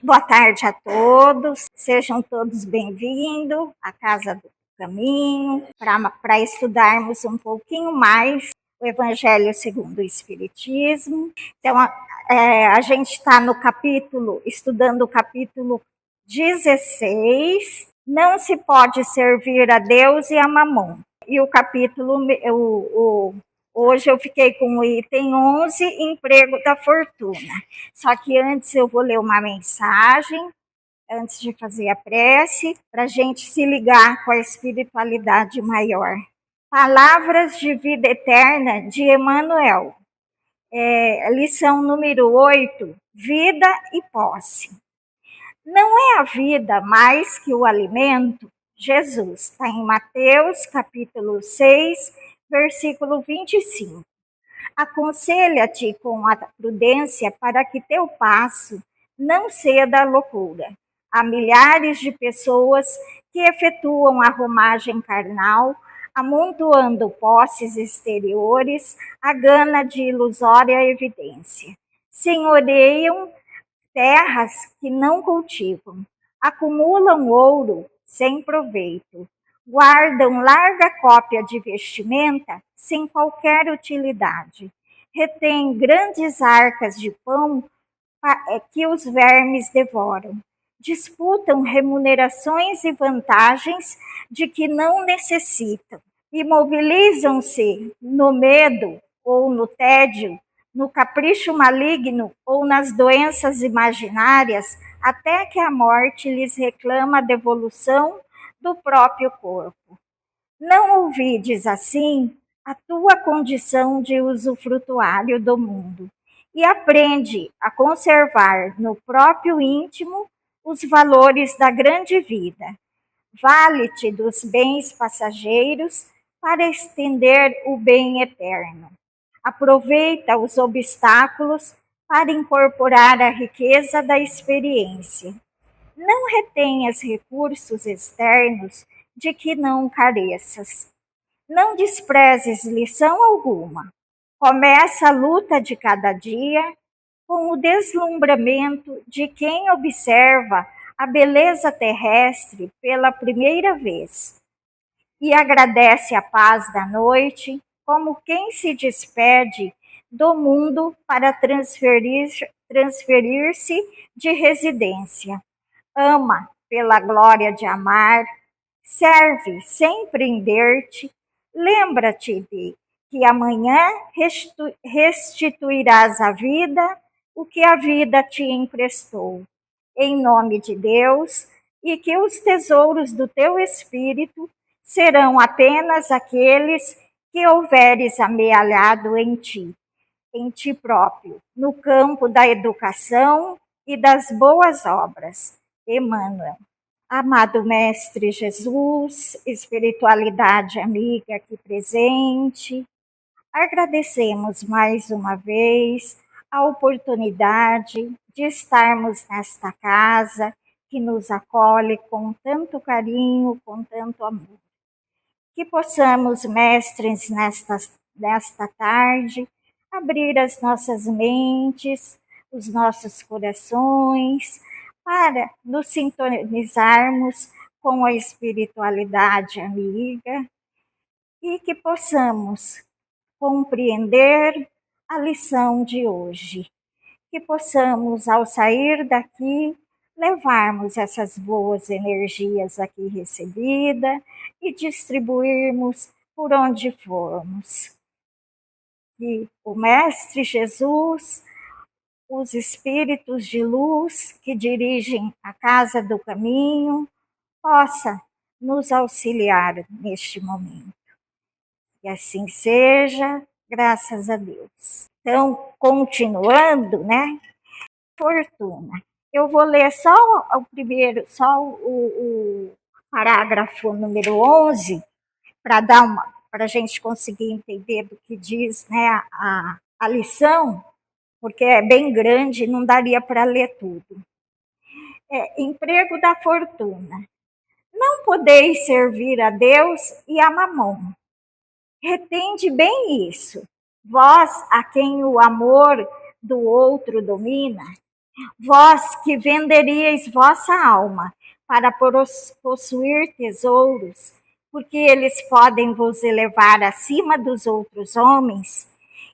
Boa tarde a todos, sejam todos bem-vindos à Casa do Caminho, para estudarmos um pouquinho mais o Evangelho segundo o Espiritismo. Então, a gente está estudando o capítulo 16, Não se pode servir a Deus e a Mamon. E o capítulo, hoje eu fiquei com o item 11, Emprego da Fortuna. Só que antes eu vou ler uma mensagem, antes de fazer a prece, para a gente se ligar com a espiritualidade maior. Palavras de vida eterna de Emmanuel. Lição número 8, Vida e Posse. Não é a vida mais que o alimento? Jesus, está em Mateus, capítulo 6, versículo 25. Aconselha-te com a prudência para que teu passo não ceda à loucura. Há milhares de pessoas que efetuam a romagem carnal, amontoando posses exteriores, à gana de ilusória evidência. Senhoreiam terras que não cultivam, acumulam ouro sem proveito, guardam larga cópia de vestimenta sem qualquer utilidade, retêm grandes arcas de pão que os vermes devoram, disputam remunerações e vantagens de que não necessitam, imobilizam-se no medo ou no tédio, no capricho maligno ou nas doenças imaginárias, até que a morte lhes reclama a devolução do próprio corpo. Não ouvides assim a tua condição de usufrutuário do mundo e aprende a conservar no próprio íntimo os valores da grande vida. Vale-te dos bens passageiros para estender o bem eterno. Aproveita os obstáculos para incorporar a riqueza da experiência. Não retenhas recursos externos de que não careças. Não desprezes lição alguma. Começa a luta de cada dia com o deslumbramento de quem observa a beleza terrestre pela primeira vez e agradece a paz da noite como quem se despede do mundo para transferir-se de residência. Ama pela glória de amar, serve sem prender-te, lembra-te de que amanhã restituirás à vida o que a vida te emprestou. Em nome de Deus, e que os tesouros do teu espírito serão apenas aqueles que houveres amealhado em ti próprio, no campo da educação e das boas obras. Emmanuel. Amado Mestre Jesus, espiritualidade amiga aqui presente, agradecemos mais uma vez a oportunidade de estarmos nesta casa que nos acolhe com tanto carinho, com tanto amor. Que possamos, mestres, nesta tarde, abrir as nossas mentes, os nossos corações, para nos sintonizarmos com a espiritualidade amiga e que possamos compreender a lição de hoje. Que possamos, ao sair daqui, levarmos essas boas energias aqui recebidas e distribuirmos por onde formos. Que o Mestre Jesus, os espíritos de luz que dirigem a Casa do Caminho, possa nos auxiliar neste momento. Que assim seja, graças a Deus. Então, continuando, né? Fortuna. Eu vou ler só o primeiro, só o parágrafo número 11, para a gente conseguir entender do que diz, né, a lição, porque é bem grande, não daria para ler tudo. Emprego da fortuna. Não podeis servir a Deus e a Mamon. Retende bem isso. Vós, a quem o amor do outro domina, Vós que venderíeis vossa alma para possuir tesouros, porque eles podem vos elevar acima dos outros homens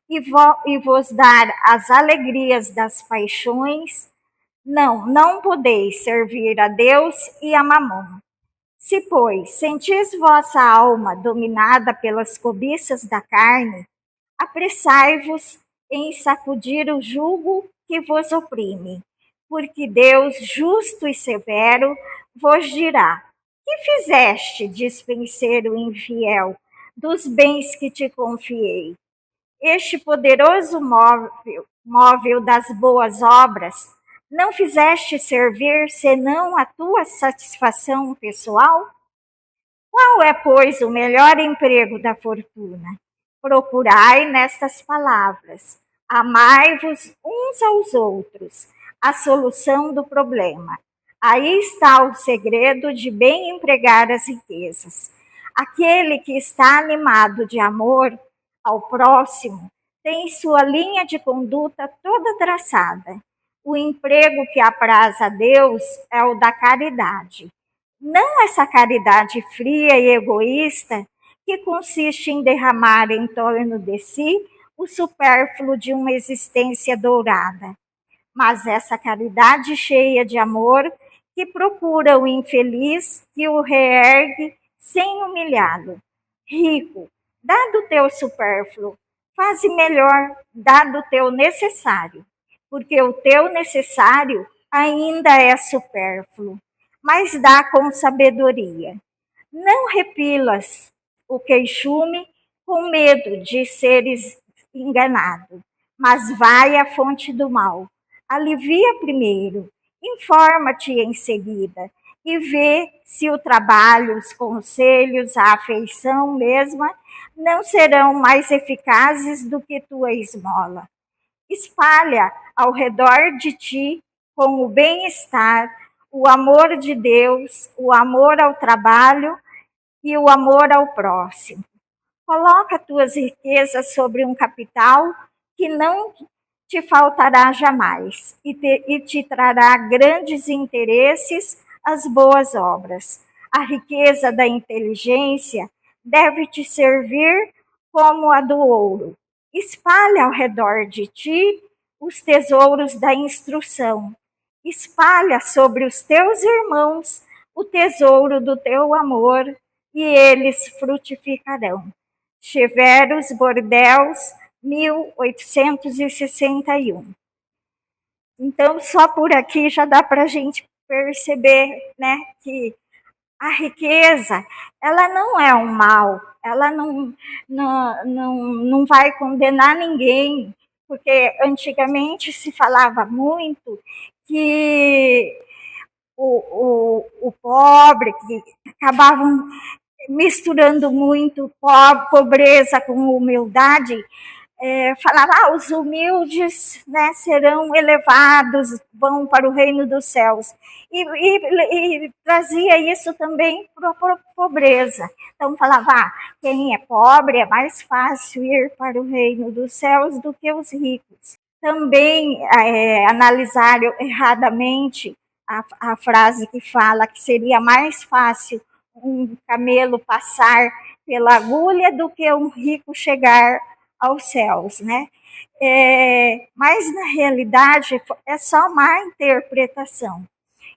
e vos dar as alegrias das paixões, não podeis servir a Deus e a Mamon. Se, pois, sentis vossa alma dominada pelas cobiças da carne, apressai-vos em sacudir o jugo que vos oprime, porque Deus, justo e severo, vos dirá: que fizeste, dispenseiro infiel, dos bens que te confiei? Este poderoso móvel das boas obras, não fizeste servir senão a tua satisfação pessoal? Qual é, pois, o melhor emprego da fortuna? Procurai nestas palavras: amai-vos uns aos outros, a solução do problema. Aí está o segredo de bem empregar as riquezas. Aquele que está animado de amor ao próximo tem sua linha de conduta toda traçada. O emprego que apraz a Deus é o da caridade. Não essa caridade fria e egoísta que consiste em derramar em torno de si o supérfluo de uma existência dourada, mas essa caridade cheia de amor que procura o infeliz, que o reergue sem humilhá-lo. Rico, dá do teu supérfluo, faze melhor, dá do teu necessário, porque o teu necessário ainda é supérfluo, mas dá com sabedoria. Não repilas o queixume com medo de seres enganado, mas vai à fonte do mal. Alivia primeiro, informa-te em seguida e vê se o trabalho, os conselhos, a afeição mesma não serão mais eficazes do que tua esmola. Espalha ao redor de ti com o bem-estar, o amor de Deus, o amor ao trabalho e o amor ao próximo. Coloca tuas riquezas sobre um capital que não te faltará jamais e te trará grandes interesses as boas obras. A riqueza da inteligência deve te servir como a do ouro. Espalha ao redor de ti os tesouros da instrução. Espalha sobre os teus irmãos o tesouro do teu amor e eles frutificarão. Cheveros Bordels, 1861. Então, só por aqui já dá para a gente perceber, né, que a riqueza, ela não é um mal, ela não vai condenar ninguém, porque antigamente se falava muito que o pobre, que acabavam misturando muito pobreza com humildade, falava, os humildes, né, serão elevados, vão para o reino dos céus. E trazia isso também para a pobreza. Então falava, quem é pobre é mais fácil ir para o reino dos céus do que os ricos. Também analisaram erradamente a frase que fala que seria mais fácil um camelo passar pela agulha do que um rico chegar aos céus, né? Mas na realidade é só má interpretação.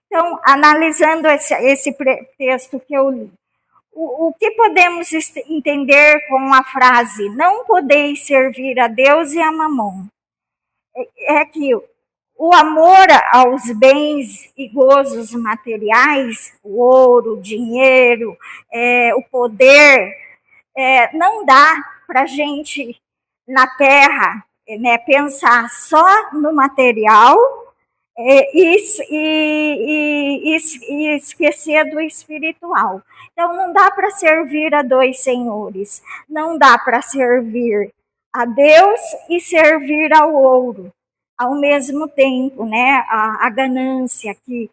Então, analisando esse texto que eu li, o que podemos entender com a frase não podeis servir a Deus e a Mamon? É que o amor aos bens e gozos materiais, o ouro, o dinheiro, o poder, não dá para a gente, na terra, né, pensar só no material e esquecer do espiritual. Então, não dá para servir a dois senhores, não dá para servir a Deus e servir ao ouro ao mesmo tempo, né? A ganância que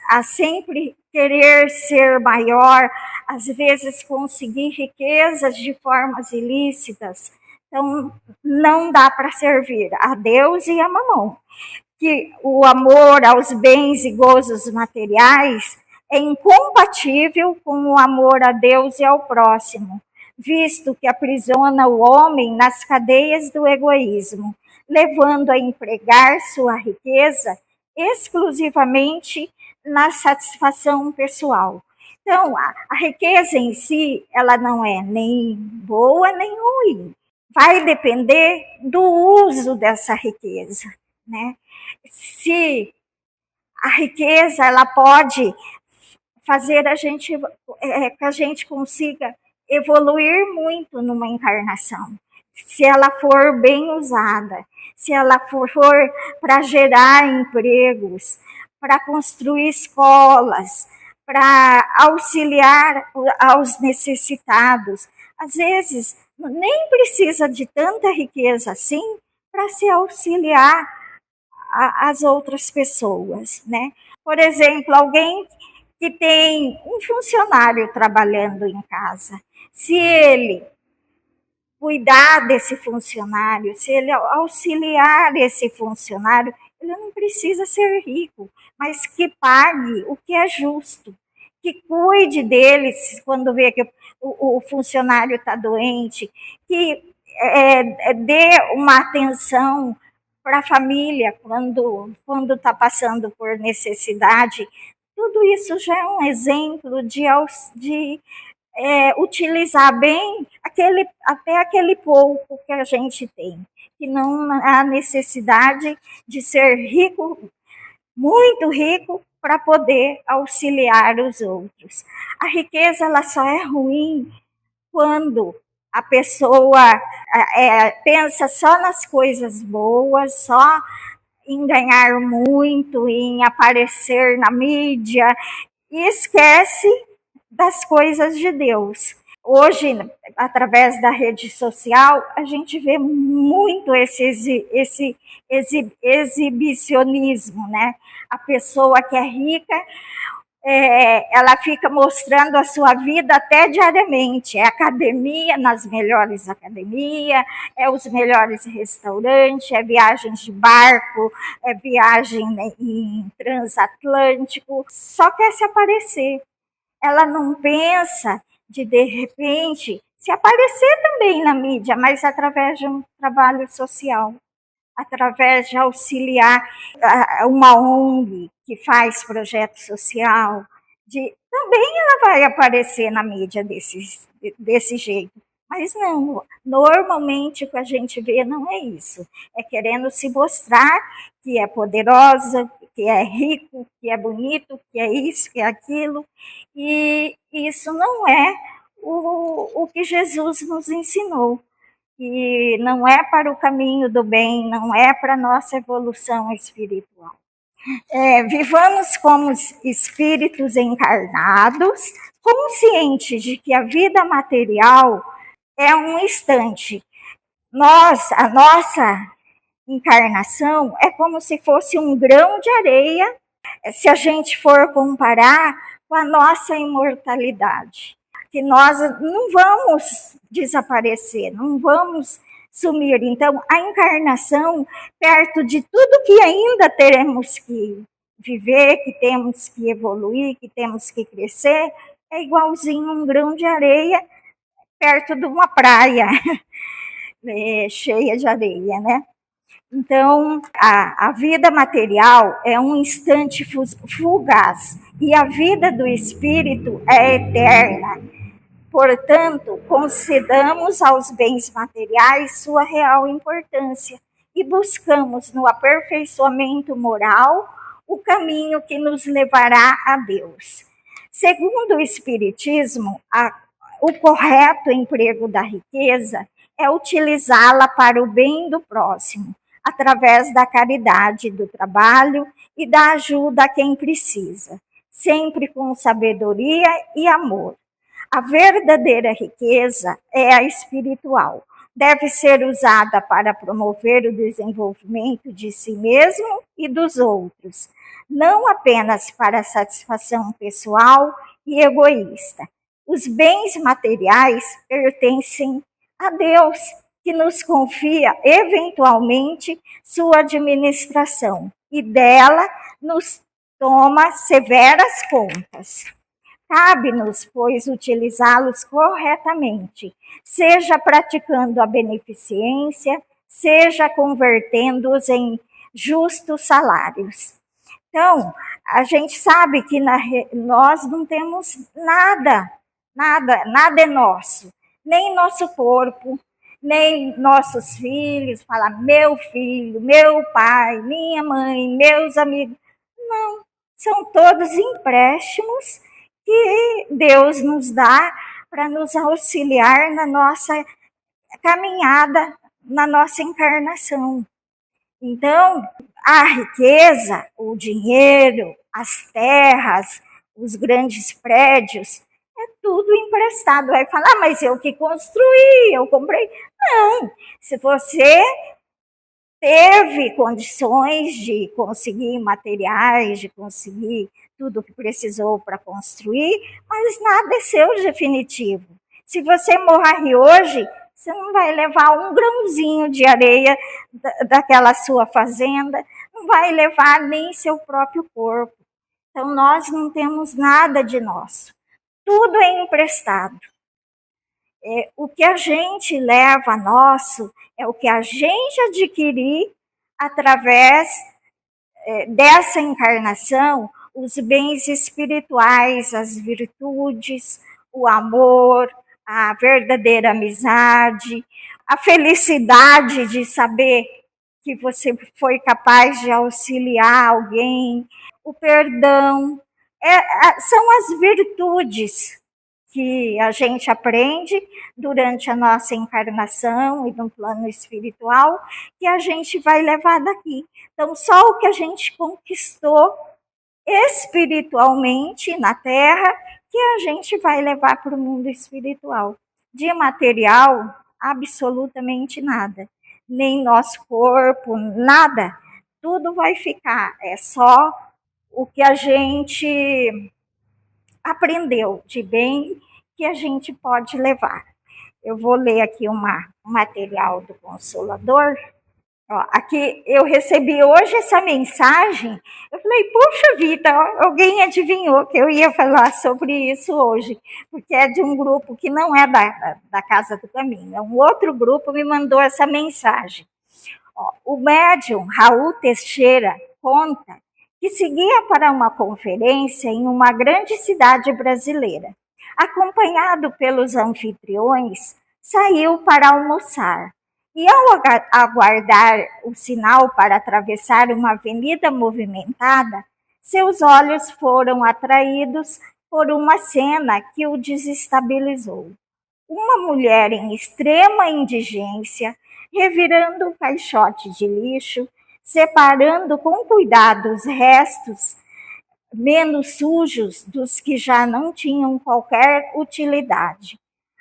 a sempre querer ser maior, às vezes conseguir riquezas de formas ilícitas, Então, não dá para servir a Deus e a Mamon. Que o amor aos bens e gozos materiais é incompatível com o amor a Deus e ao próximo, visto que aprisiona o homem nas cadeias do egoísmo, levando a empregar sua riqueza exclusivamente na satisfação pessoal. Então, a riqueza em si, ela não é nem boa nem ruim. Vai depender do uso dessa riqueza, né? Se a riqueza ela pode fazer que a gente consiga evoluir muito numa encarnação, se ela for bem usada, se ela for para gerar empregos, para construir escolas, para auxiliar aos necessitados. Às vezes, nem precisa de tanta riqueza assim para se auxiliar as outras pessoas, né? Por exemplo, alguém que tem um funcionário trabalhando em casa, se ele cuidar desse funcionário, se ele auxiliar esse funcionário, ele não precisa ser rico, mas que pague o que é justo, que cuide deles quando vê que o funcionário está doente, que dê uma atenção para a família quando está passando por necessidade. Tudo isso já é um exemplo de utilizar bem até aquele pouco que a gente tem, que não há necessidade de ser rico, muito rico, para poder auxiliar os outros. A riqueza ela só é ruim quando a pessoa pensa só nas coisas boas, só em ganhar muito, em aparecer na mídia, e esquece das coisas de Deus. Hoje, através da rede social, a gente vê muito esse exibicionismo, né? A pessoa que é rica, ela fica mostrando a sua vida até diariamente. É academia, nas melhores academias, é os melhores restaurantes, é viagens de barco, é viagem em transatlântico. Só quer se aparecer. Ela não pensa de repente, se aparecer também na mídia, mas através de um trabalho social, através de auxiliar uma ONG que faz projeto social, também ela vai aparecer na mídia desse jeito. Mas não, normalmente o que a gente vê não é isso. É querendo se mostrar que é poderosa, que é rico, que é bonito, que é isso, que é aquilo. E isso não é o que Jesus nos ensinou. E não é para o caminho do bem, não é para a nossa evolução espiritual. Vivamos como espíritos encarnados, conscientes de que a vida material é um instante. A nossa encarnação é como se fosse um grão de areia, se a gente for comparar com a nossa imortalidade. Que nós não vamos desaparecer, não vamos sumir. Então, a encarnação, perto de tudo que ainda teremos que viver, que temos que evoluir, que temos que crescer, é igualzinho um grão de areia perto de uma praia cheia de areia, né? Então, a vida material é um instante fugaz e a vida do espírito é eterna. Portanto, concedamos aos bens materiais sua real importância e buscamos no aperfeiçoamento moral o caminho que nos levará a Deus. Segundo o Espiritismo, o correto emprego da riqueza é utilizá-la para o bem do próximo, através da caridade, do trabalho e da ajuda a quem precisa, sempre com sabedoria e amor. A verdadeira riqueza é a espiritual. Deve ser usada para promover o desenvolvimento de si mesmo e dos outros, não apenas para satisfação pessoal e egoísta. Os bens materiais pertencem a Deus, que nos confia eventualmente sua administração e dela nos toma severas contas. Cabe-nos, pois, utilizá-los corretamente, seja praticando a beneficência, seja convertendo-os em justos salários. Então, a gente sabe que nós não temos nada é nosso, nem nosso corpo, nem nossos filhos, falar meu filho, meu pai, minha mãe, meus amigos. Não, são todos empréstimos que Deus nos dá para nos auxiliar na nossa caminhada, na nossa encarnação. Então, a riqueza, o dinheiro, as terras, os grandes prédios, é tudo emprestado. Vai falar, mas eu que construí, eu comprei. Não, se você teve condições de conseguir materiais, de conseguir tudo o que precisou para construir, mas nada é seu definitivo. Se você morrer hoje, você não vai levar um grãozinho de areia daquela sua fazenda, não vai levar nem seu próprio corpo. Então, nós não temos nada de nosso. Tudo é emprestado. O que a gente leva nosso é o que a gente adquirir através dessa encarnação, os bens espirituais, as virtudes, o amor, a verdadeira amizade, a felicidade de saber que você foi capaz de auxiliar alguém, o perdão. São as virtudes que a gente aprende durante a nossa encarnação e no plano espiritual, que a gente vai levar daqui. Então, só o que a gente conquistou espiritualmente na Terra, que a gente vai levar para o mundo espiritual. De material, absolutamente nada. Nem nosso corpo, nada. Tudo vai ficar. É só o que a gente aprendeu de bem que a gente pode levar. Eu vou ler aqui um material do Consolador. Ó, aqui eu recebi hoje essa mensagem, eu falei, puxa vida, alguém adivinhou que eu ia falar sobre isso hoje, porque é de um grupo que não é da Casa do Caminho, é um outro grupo que me mandou essa mensagem. Ó, o médium Raul Teixeira conta que seguia para uma conferência em uma grande cidade brasileira. Acompanhado pelos anfitriões, saiu para almoçar. E ao aguardar o sinal para atravessar uma avenida movimentada, seus olhos foram atraídos por uma cena que o desestabilizou. Uma mulher em extrema indigência, revirando um caixote de lixo, separando com cuidado os restos menos sujos dos que já não tinham qualquer utilidade.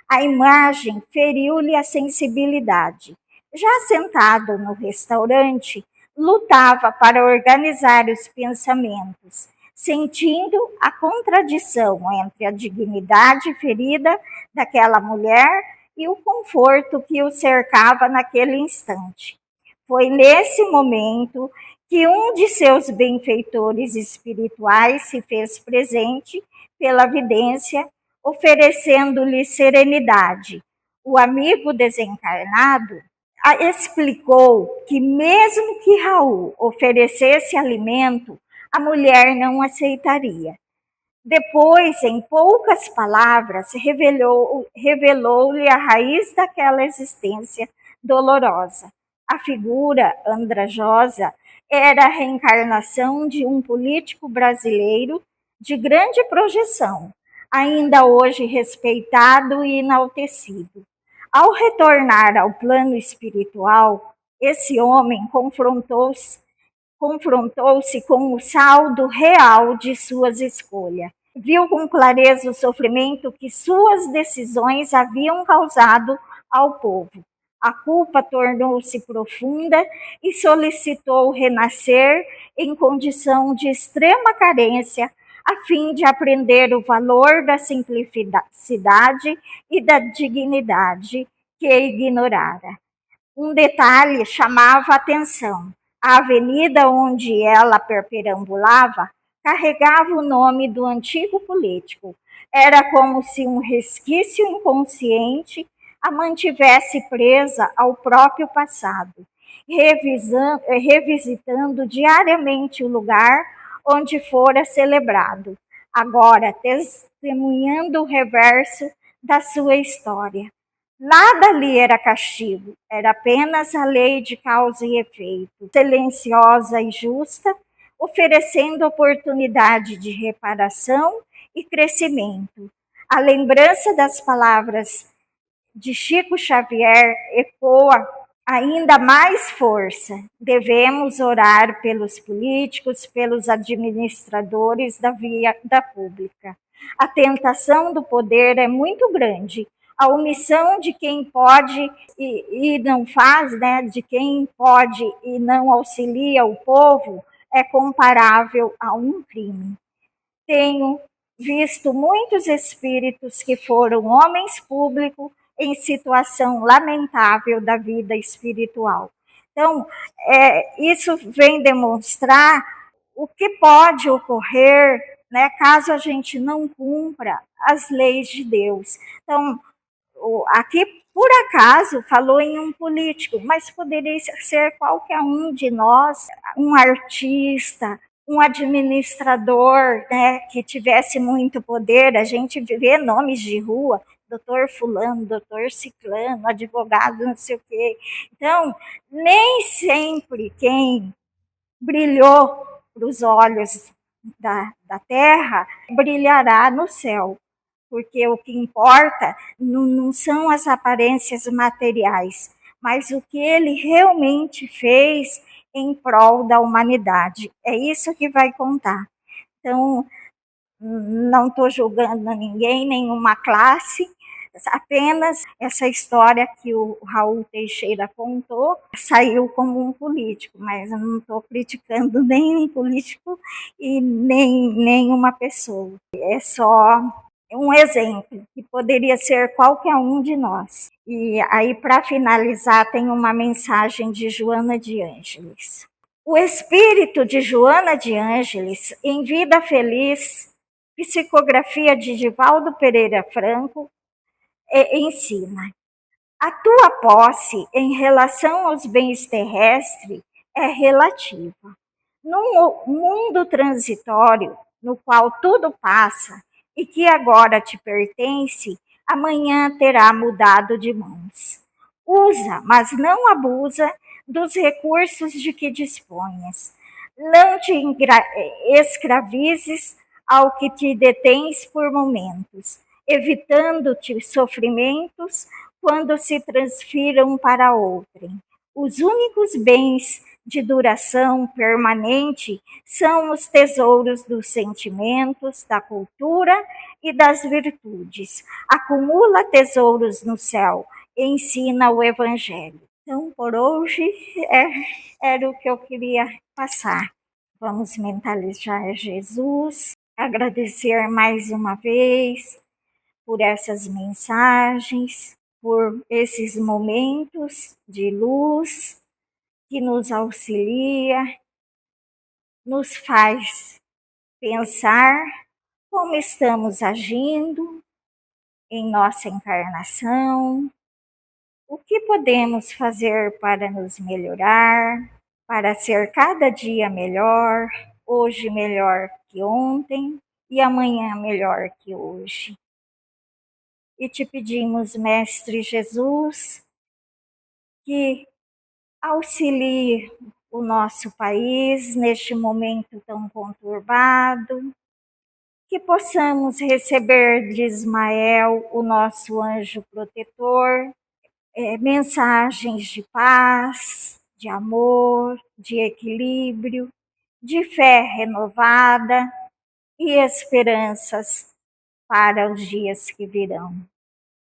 A imagem feriu-lhe a sensibilidade. Já sentado no restaurante, lutava para organizar os pensamentos, sentindo a contradição entre a dignidade ferida daquela mulher e o conforto que o cercava naquele instante. Foi nesse momento que um de seus benfeitores espirituais se fez presente pela vidência, oferecendo-lhe serenidade. O amigo desencarnado explicou que mesmo que Raul oferecesse alimento, a mulher não aceitaria. Depois, em poucas palavras, revelou-lhe a raiz daquela existência dolorosa. A figura andrajosa era a reencarnação de um político brasileiro de grande projeção, ainda hoje respeitado e enaltecido. Ao retornar ao plano espiritual, esse homem confrontou-se com o saldo real de suas escolhas. Viu com clareza o sofrimento que suas decisões haviam causado ao povo. A culpa tornou-se profunda e solicitou renascer em condição de extrema carência, a fim de aprender o valor da simplicidade e da dignidade que ignorara. Um detalhe chamava a atenção. A avenida onde ela perambulava carregava o nome do antigo político. Era como se um resquício inconsciente a mantivesse presa ao próprio passado, revisitando diariamente o lugar onde fora celebrado, agora testemunhando o reverso da sua história. Nada ali era castigo, era apenas a lei de causa e efeito, silenciosa e justa, oferecendo oportunidade de reparação e crescimento. A lembrança das palavras de Chico Xavier ecoa ainda mais força. Devemos orar pelos políticos, pelos administradores da vida pública. A tentação do poder é muito grande. A omissão de quem pode e não faz, né, de quem pode e não auxilia o povo, é comparável a um crime. Tenho visto muitos espíritos que foram homens públicos em situação lamentável da vida espiritual. Então, isso vem demonstrar o que pode ocorrer, né, caso a gente não cumpra as leis de Deus. Então, aqui, por acaso, falou em um político, mas poderia ser qualquer um de nós, um artista, um administrador, né, que tivesse muito poder. A gente vê nomes de rua, doutor fulano, doutor ciclano, advogado, não sei o quê. Então, nem sempre quem brilhou para os olhos da terra brilhará no céu, porque o que importa não são as aparências materiais, mas o que ele realmente fez em prol da humanidade. É isso que vai contar. Então, não estou julgando ninguém, nenhuma classe, apenas essa história que o Raul Teixeira contou saiu como um político, mas eu não estou criticando nenhum político e nem nenhuma pessoa. É só um exemplo, que poderia ser qualquer um de nós. E aí, para finalizar, tem uma mensagem de Joana de Ângeles. O espírito de Joana de Ângeles, em vida feliz, psicografia de Divaldo Pereira Franco, ensina: a tua posse em relação aos bens terrestres é relativa. Num mundo transitório, no qual tudo passa e que agora te pertence, amanhã terá mudado de mãos. Usa, mas não abusa dos recursos de que disponhas. Não te escravizes ao que te detens por momentos, evitando-te sofrimentos quando se transfiram para outrem. Os únicos bens de duração permanente são os tesouros dos sentimentos, da cultura e das virtudes. Acumula tesouros no céu, ensina o Evangelho. Então, por hoje, era o que eu queria passar. Vamos mentalizar Jesus, agradecer mais uma vez por essas mensagens, por esses momentos de luz que nos auxilia, nos faz pensar como estamos agindo em nossa encarnação, o que podemos fazer para nos melhorar, para ser cada dia melhor, hoje melhor que ontem e amanhã melhor que hoje. E te pedimos, Mestre Jesus, que auxilie o nosso país neste momento tão conturbado, que possamos receber de Ismael, o nosso anjo protetor, mensagens de paz, de amor, de equilíbrio, de fé renovada e esperanças para os dias que virão.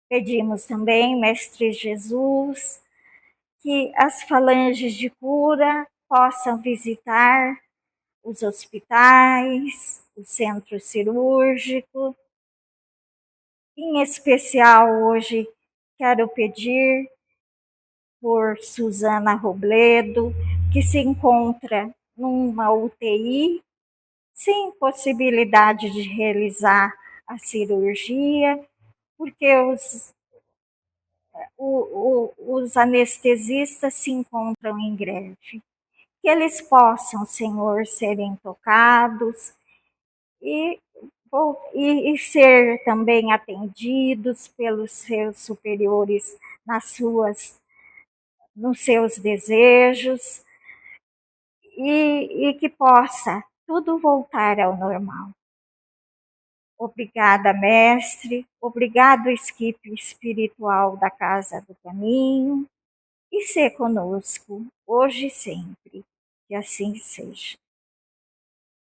Pedimos também, Mestre Jesus, que as falanges de cura possam visitar os hospitais, o centro cirúrgico. Em especial, hoje, quero pedir por Suzana Robledo, que se encontra numa UTI, sem possibilidade de realizar a cirurgia, porque os anestesistas se encontram em greve. Que eles possam, Senhor, serem tocados e, e ser também atendidos pelos seus superiores nos seus desejos, e que possa tudo voltar ao normal. Obrigada, mestre. Obrigado, equipe espiritual da Casa do Caminho. E ser conosco, hoje e sempre. Que assim seja.